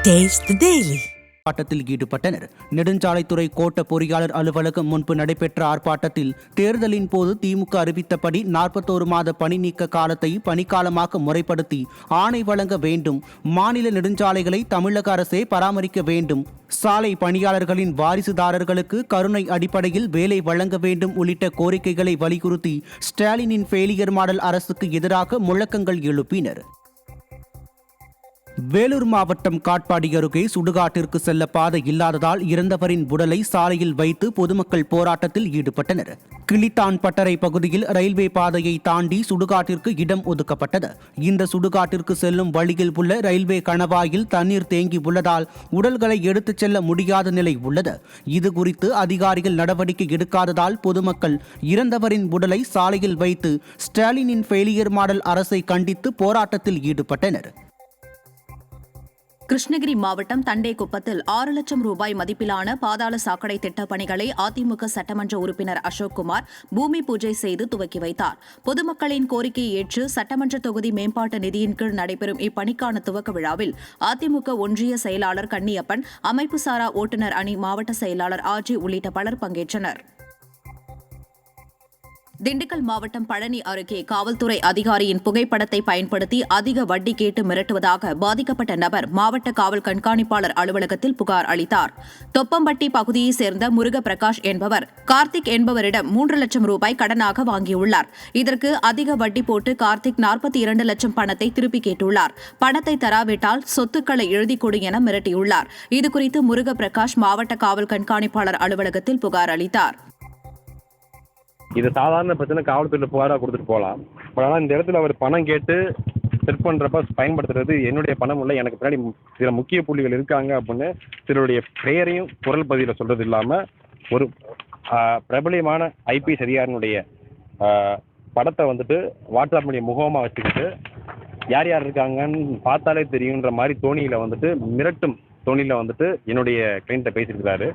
Taste the Daily. ஆர்ப்பாட்டத்தில் ஈடுபட்டனர். நெடுஞ்சாலைத்துறை கோட்ட பொறியாளர் அலுவலகம் முன்பு நடைபெற்ற ஆர்ப்பாட்டத்தில் தேர்தலின் போது திமுக அறிவித்தபடி 41 மாத பணி நீக்க காலத்தை பணிக்காலமாக முறைப்படுத்தி ஆணை வழங்க வேண்டும், மாநில நெடுஞ்சாலைகளை தமிழக அரசே பராமரிக்க வேண்டும், சாலை பணியாளர்களின் வாரிசுதாரர்களுக்கு கருணை அடிப்படையில் வேலை வழங்க வேண்டும் உள்ளிட்ட கோரிக்கைகளை வலியுறுத்தி ஸ்டாலினின் ஃபெயிலியர் மாடல் அரசுக்கு எதிராக முழக்கங்கள் எழுப்பினர். வேலூர் மாவட்டம் காட்பாடி அருகே சுடுகாட்டிற்கு செல்ல பாதை இல்லாததால் இறந்தவரின் உடலை சாலையில் வைத்து பொதுமக்கள் போராட்டத்தில் ஈடுபட்டனர். கிளித்தான் பட்டறை பகுதியில் ரயில்வே பாதையை தாண்டி சுடுகாட்டிற்கு இடம் ஒதுக்கப்பட்டது. இந்த சுடுகாட்டிற்கு செல்லும் வழியில் உள்ள ரயில்வே கணவாயில் தண்ணீர் தேங்கி உள்ளதால் உடல்களை எடுத்துச் செல்ல முடியாத நிலை உள்ளது. இதுகுறித்து அதிகாரிகள் நடவடிக்கை எடுக்காததால் பொதுமக்கள் இறந்தவரின் உடலை சாலையில் வைத்து ஸ்டாலினின் ஃபெயிலியர் மாடல் அரசை கண்டித்து போராட்டத்தில் ஈடுபட்டனர். கிருஷ்ணகிரி மாவட்டம் தண்டேகுப்பத்தில் 6 லட்சம் ரூபாய் மதிப்பிலான பாதாள சாக்கடை திட்டப் பணிகளை அதிமுக சட்டமன்ற உறுப்பினர் அசோக்குமார் பூமி பூஜை செய்து துவக்கி வைத்தார். பொதுமக்களின் கோரிக்கையை ஏற்று சட்டமன்ற தொகுதி மேம்பாட்டு நிதியின் கீழ் நடைபெறும் இப்பணிக்கான துவக்க விழாவில் அதிமுக ஒன்றிய செயலாளர் கன்னியப்பன், அமைப்பு சாரா ஓட்டுநர் அணி மாவட்ட செயலாளர் ஆர்ஜி உள்ளிட்ட பலர் பங்கேற்றனர். திண்டுக்கல் மாவட்டம் பழனி அருகே காவல்துறை அதிகாரியின் புகைப்படத்தை பயன்படுத்தி அதிக வட்டி கேட்டு மிரட்டுவதாக பாதிக்கப்பட்ட நபர் மாவட்ட காவல் கண்காணிப்பாளர் அலுவலகத்தில் புகார் அளித்தார். தொப்பம்பட்டி பகுதியைச் சேர்ந்த முருகப்பிரகாஷ் என்பவர் கார்த்திக் என்பவரிடம் 3 லட்சம் ரூபாய் கடனாக வாங்கியுள்ளார். இதற்கு அதிக வட்டி போட்டு கார்த்திக் 42 லட்சம் பணத்தை திருப்பிக் கேட்டுள்ளார். பணத்தை தராவிட்டால் சொத்துக்களை எழுதிக் கொடு என மிரட்டியுள்ளார். இதுகுறித்து முருகப்பிரகாஷ் மாவட்ட காவல் கண்காணிப்பாளர் அலுவலகத்தில் புகார் அளித்தார். இது சாதாரண பிரச்சனை, காவல்துறையில் புகாராக கொடுத்துட்டு போகலாம். பட் ஆனால் இந்த இடத்துல அவர் பணம் கேட்டு செட் பண்ணுறப்ப பயன்படுத்துறது என்னுடைய பணம் இல்லை, எனக்கு பின்னாடி சில முக்கிய புள்ளிகள் இருக்காங்க அப்படின்னு சிலருடைய பெயரையும் குரல் பதிவில் சொல்கிறது இல்லாமல் ஒரு பிரபலியமான ஐபிஎஸ் அதிகாரினுடைய படத்தை வந்துட்டு வாட்ஸ்அப் மீடியா முகமாக வச்சுக்கிட்டு யார் யார் இருக்காங்கன்னு பார்த்தாலே தெரியுன்ற மாதிரி தோணியில் வந்துட்டு மிரட்டும் தோணியில் வந்துட்டு என்னுடைய கிளைண்ட்டை பேசியிருக்கிறாரு.